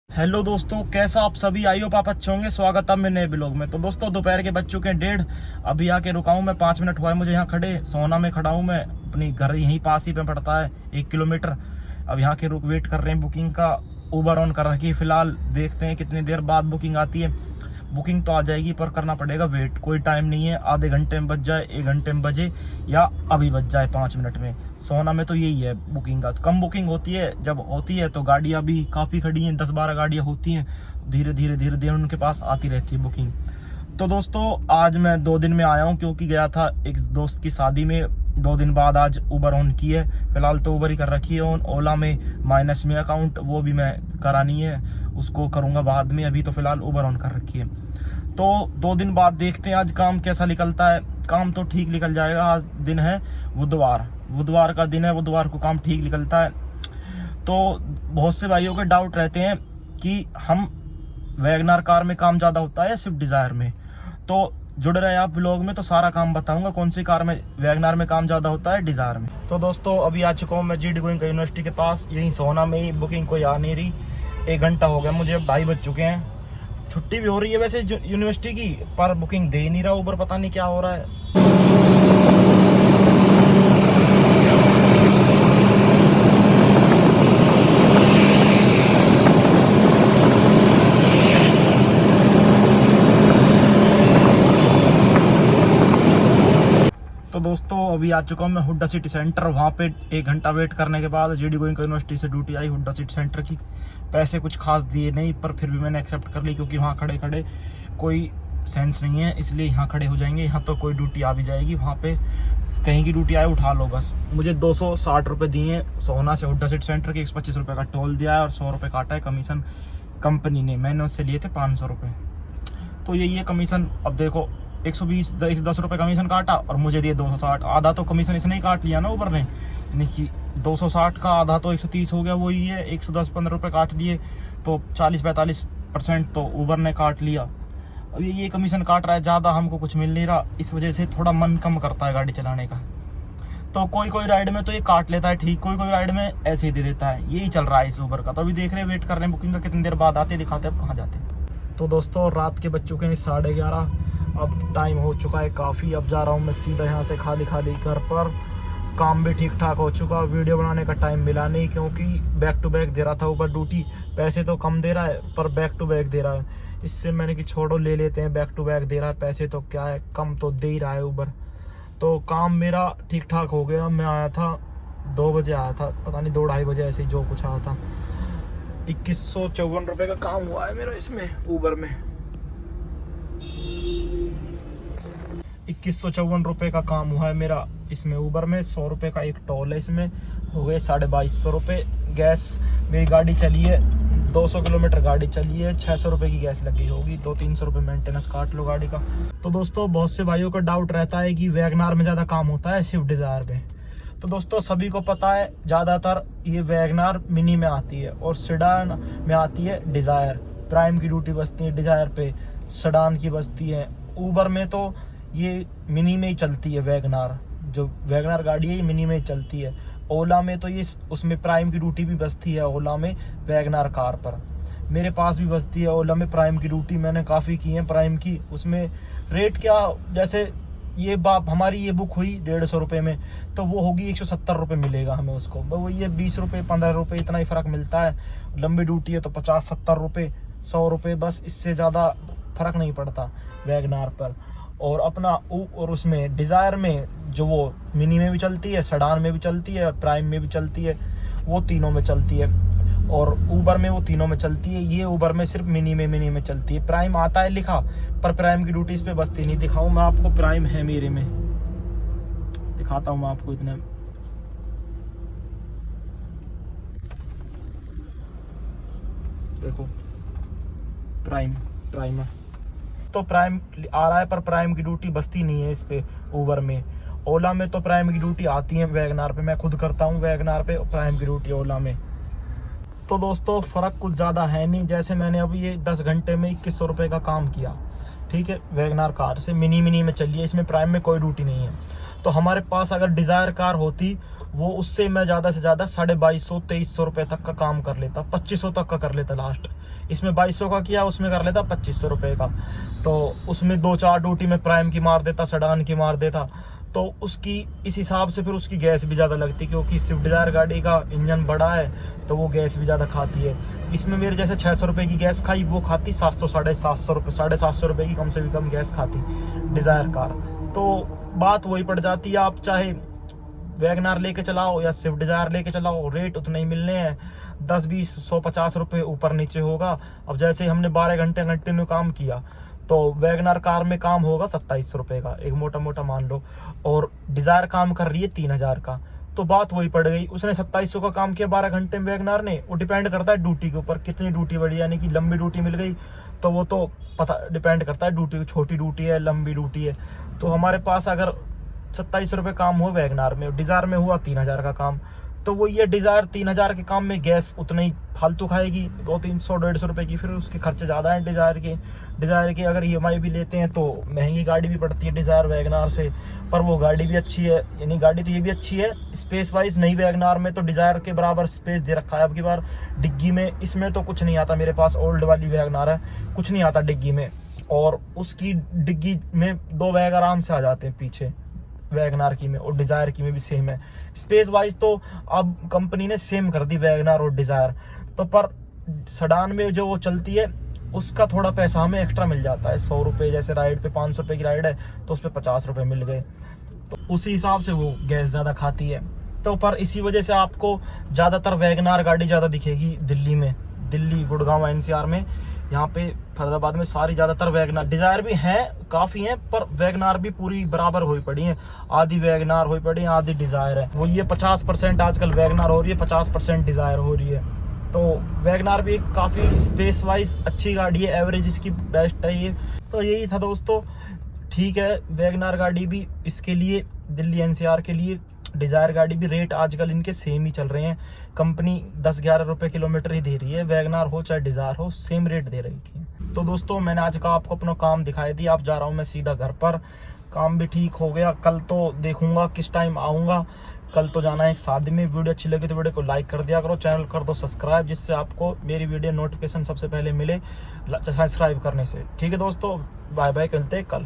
Hello दोस्तों, कैसा आप सभी? आई हो पापा अच्छे होंगे। स्वागत है मेरे नए ब्लॉग में। तो दोस्तों, दोपहर के बज चुके हैं 1:30। अभी आके रुका हूँ मैं, 5 मिनट हुआ है मुझे यहाँ खड़े। सोना में खड़ा हूँ मैं, अपनी घर यहीं पास ही पे पड़ता है, 1 किलोमीटर। अब यहाँ के रुक वेट कर रहे हैं बुकिंग का। उबर ऑन कर रखी है फिलहाल, देखते हैं कितनी देर बाद बुकिंग आती है। बुकिंग तो आ जाएगी पर करना पड़ेगा वेट, कोई टाइम नहीं है। आधे घंटे में बज जाए, 1 घंटे में बजे, या अभी बज जाए 5 मिनट में। सोना में तो यही है बुकिंग का। कम बुकिंग होती है, जब होती है तो गाड़ियाँ भी काफ़ी खड़ी हैं, 10-12 गाड़ियाँ होती हैं। धीरे धीरे उनके पास आती रहती है बुकिंग। तो दोस्तों, आज मैं 2 दिन में आया हूँ क्योंकि गया था एक दोस्त की शादी में। 2 दिन बाद आज उबर ऑन की है। फिलहाल तो उबर ही कर रखी है ऑन। ओला में माइनस में अकाउंट, वो भी मैं करानी है, उसको करूँगा बाद में। अभी तो फिलहाल उबर ऑन कर रखी है। तो 2 दिन बाद देखते हैं आज काम कैसा निकलता है। काम तो ठीक निकल जाएगा। आज दिन है बुधवार का दिन है, बुधवार को काम ठीक निकलता है। तो बहुत से भाइयों के डाउट रहते हैं कि हम वैगनार कार में काम ज़्यादा होता है या स्विफ्ट डिज़ायर में। तो जुड़ रहे आप व्लॉग में, तो सारा काम बताऊंगा कौन सी कार में, वैगनार में काम ज़्यादा होता है डिज़ायर में। तो दोस्तों, अभी आ चुका हूँ मैं GD गोइंग यूनिवर्सिटी के पास, यहीं सोना में ही। बुकिंग कोई आ नहीं रही, 1 घंटा हो गया मुझे, 2:30 बज चुके हैं। छुट्टी भी हो रही है वैसे यूनिवर्सिटी की, पर बुकिंग दे ही नहीं रहा ऊबर, पता नहीं क्या हो रहा है। तो दोस्तों, अभी आ चुका हूँ मैं हुड्डा सिटी सेंटर। वहाँ पे 1 घंटा वेट करने के बाद GD गोइंग यूनिवर्सिटी से ड्यूटी आई हुड्डा सिटी सेंटर की। पैसे कुछ खास दिए नहीं, पर फिर भी मैंने एक्सेप्ट कर ली क्योंकि वहाँ खड़े खड़े कोई सेंस नहीं है, इसलिए यहाँ खड़े हो जाएंगे। यहाँ तो कोई ड्यूटी आ भी जाएगी, वहाँ पे कहीं की ड्यूटी आए उठा लो बस। मुझे 260 रुपये दिए सोना से हुड्डा सिटी सेंटर के। 125 रुपये का टोल दिया है और 100 रुपये काटा है कमीशन कंपनी ने। मैंने उससे लिए थे 500 रुपये। तो यही है कमीशन। अब देखो, 110 रुपये कमीशन काटा और मुझे दिए 260। आधा तो कमीशन इसने ही काट लिया ना ऊपर ने, यानी कि 260 का आधा तो 130 हो गया, वही है। 110-15 रुपये काट लिए, तो 40-45% तो ऊबर ने काट लिया। अब ये कमीशन काट रहा है, ज़्यादा हमको कुछ मिल नहीं रहा। इस वजह से थोड़ा मन कम करता है गाड़ी चलाने का। तो कोई राइड में तो ये काट लेता है ठीक, कोई राइड में ऐसे ही दे देता है। यही चल रहा है इस ऊबर का। तो अभी देख रहे हैं, वेट कर रहे हैं बुकिंग का, कितनी देर बाद आते दिखाते अब कहाँ जाते। तो दोस्तों, रात के बज चुके हैं 11:30। अब टाइम हो चुका है काफ़ी। अब जा रहा हूँ मैं सीधा यहाँ से खाली घर पर। काम भी ठीक ठाक हो चुका। वीडियो बनाने का टाइम मिला नहीं क्योंकि बैक टू बैक दे रहा था ऊपर ड्यूटी। पैसे तो कम दे रहा है पर बैक टू बैक दे रहा है। इससे मैंने कि छोड़ो, ले लेते हैं, बैक टू बैक दे रहा है, पैसे तो क्या है, कम तो दे ही रहा है ऊबर। तो काम मेरा ठीक ठाक हो गया। मैं आया था 2 बजे आया था, पता नहीं 2-2:30 बजे, ऐसे ही जो कुछ आया था। 2154 रुपये का काम हुआ है मेरा इसमें ऊबर में। 2154 रुपये का काम हुआ है मेरा इसमें ऊबर में। 100 रुपये का एक टोल है, इसमें हो गए 2250 रुपये। गैस मेरी गाड़ी चली है, 200 किलोमीटर गाड़ी चली है, 600 रुपये की गैस लगी होगी। 200-300 रुपये मेंटेनेंस काट लो गाड़ी का। तो दोस्तों, बहुत से भाइयों का डाउट रहता है कि वैगनार में ज़्यादा काम होता है स्विफ्ट डिज़ायर में। तो दोस्तों, सभी को पता है ज़्यादातर ये वैगनार मिनी में आती है और सेडान में आती है डिज़ायर। प्राइम की ड्यूटी बसती है डिज़ायर पे, सेडान की बसती है। ऊबर में तो ये मिनी में ही चलती है वैगनार। जो वैगनार गाड़ी है ये मिनी में ही चलती है। ओला में तो ये उसमें प्राइम की ड्यूटी भी बसती है ओला में, वैगनार कार पर। मेरे पास भी बसती है ओला में प्राइम की ड्यूटी। मैंने काफ़ी की है प्राइम की। उसमें रेट क्या, जैसे ये हमारी ये बुक हुई 150 रुपये में, तो वो होगी 170 रुपये मिलेगा हमें उसको। वो ये 20 रुपये 15 रुपये इतना ही फ़र्क मिलता है। लंबी ड्यूटी है तो 50-70 रुपये, 100 रुपये, बस इससे ज़्यादा फ़र्क नहीं पड़ता वैगनार पर। और अपना और उसमें डिज़ायर में जो वो मिनी में भी चलती है, सेडान में भी चलती है, प्राइम में भी चलती है, वो तीनों में चलती है। और ऊबर में वो तीनों में चलती है। ये ऊबर में सिर्फ मिनी में चलती है। प्राइम आता है लिखा, पर प्राइम की ड्यूटी इस पे बसती नहीं। दिखाऊं मैं आपको, प्राइम है मेरे में, दिखाता हूँ मैं आपको। इतने देखो, प्राइम है तो प्राइम आ रहा है, पर प्राइम की ड्यूटी बसती नहीं है इस पे ऊबर में। ओला में तो प्राइम की ड्यूटी आती है वैगनार पे। मैं खुद करता हूँ वैगनार पे प्राइम की ड्यूटी ओला में। तो दोस्तों, फ़र्क कुछ ज़्यादा है नहीं। जैसे मैंने अभी ये 10 घंटे में 2100 रुपये का काम किया, ठीक है, वैगनार कार से। मिनी में चलिए, इसमें प्राइम में कोई ड्यूटी नहीं है। तो हमारे पास अगर डिज़ायर कार होती वो उससे मैं ज़्यादा से ज़्यादा 2200-2300 रुपये तक का काम कर लेता, 2500 तक का कर लेता लास्ट। इसमें 2200 का किया, उसमें कर लेता 2500 रुपये का। तो उसमें 2-4 ड्यूटी में प्राइम की मार देता, सेडान की मार देता। तो उसकी इस हिसाब से फिर उसकी गैस भी ज़्यादा लगती, क्योंकि स्विफ्ट डिज़ायर गाड़ी का इंजन बड़ा है तो वो गैस भी ज़्यादा खाती है। इसमें मेरे जैसे 600 रुपये की गैस खाई, वो खाती 700-750 रुपये, 750 रुपये की कम से भी कम गैस खाती डिज़ायर कार। तो बात वही पड़ जाती है, आप चाहे वैगनार लेके चलाओ या स्विफ्ट डिज़ायर लेके चलाओ, रेट उतने ही मिलने हैं, 10-20-150 रुपये ऊपर नीचे होगा। अब जैसे हमने 12 घंटे कंटिन्यू काम किया, तो वैगनार कार में काम होगा 27 रुपये का, एक मोटा मोटा मान लो, और डिज़ायर काम कर रही है 3000 का। तो बात वही पड़ गई, उसने 2700 का काम किया 12 घंटे में वैगनार ने। वो डिपेंड करता है ड्यूटी के ऊपर, कितनी ड्यूटी बढ़ी, यानी कि लंबी ड्यूटी मिल गई तो वो तो पता डिपेंड करता है ड्यूटी, छोटी ड्यूटी है लंबी ड्यूटी है। तो हमारे पास अगर 27 रुपये काम हो वैगनार में, डिज़ायर में हुआ 3000 का काम, तो वो ये डिज़ायर 3000 के काम में गैस उतना ही फालतू खाएगी, 200-300-150 रुपये की। फिर उसके खर्चे ज़्यादा हैं डिज़ायर के अगर EMI भी लेते हैं तो महंगी गाड़ी भी पड़ती है डिज़ायर वैगनार से, पर वो गाड़ी भी अच्छी है। यानी गाड़ी तो ये भी अच्छी है स्पेस वाइज, नई वैगनार में तो डिज़ायर के बराबर स्पेस दे रखा है। अब की बार डिग्गी में इसमें तो कुछ नहीं आता, मेरे पास ओल्ड वाली वैगनार है, कुछ नहीं आता डिग्गी में, और उसकी डिग्गी में 2 बैग आराम से आ जाते हैं पीछे वैगनार की में, और डिज़ायर की में भी सेम है स्पेस वाइज। तो अब कंपनी ने सेम कर दी वैगनार और डिज़ायर। तो पर सेडान में जो वो चलती है उसका थोड़ा पैसा हमें एक्स्ट्रा मिल जाता है, 100 रुपये, जैसे राइड पे 500 रुपये की राइड है तो उस पर 50 रुपये मिल गए, तो उसी हिसाब से वो गैस ज़्यादा खाती है। तो पर इसी वजह से आपको ज़्यादातर वैगनार गाड़ी ज़्यादा दिखेगी दिल्ली में, दिल्ली गुड़गांव NCR में, यहाँ पे फरीदाबाद में सारी ज़्यादातर वैगनार। डिज़ायर भी हैं, काफ़ी हैं, पर वैगनार भी पूरी बराबर हुई पड़ी हैं, आधी वैगनार हुई पड़ी है, आधी डिज़ायर है। वो ये 50% आजकल वैगनार हो रही है, 50% डिज़ायर हो रही है। तो वैगनार भी काफ़ी स्पेस वाइज अच्छी गाड़ी है, एवरेज इसकी बेस्ट है ये। तो यही था दोस्तों, ठीक है वैगनार गाड़ी भी इसके लिए, दिल्ली NCR के लिए, डिज़ायर गाड़ी भी रेट आजकल इनके सेम ही चल रहे हैं। कंपनी 10-11 रुपये किलोमीटर ही दे रही है, वैगनार हो चाहे डिज़ायर हो सेम रेट दे रही है। तो दोस्तों मैंने आज का आपको अपना काम दिखाई दिया, अब जा रहा हूँ मैं सीधा घर पर। काम भी ठीक हो गया, कल तो देखूंगा किस टाइम आऊँगा, कल तो जाना है एक शादी में। वीडियो अच्छी लगी तो वीडियो को लाइक कर दिया करो, चैनल कर दो सब्सक्राइब, जिससे आपको मेरी वीडियो नोटिफिकेशन सबसे पहले मिले सब्सक्राइब करने से। ठीक है दोस्तों, बाय बाय, मिलते हैं कल।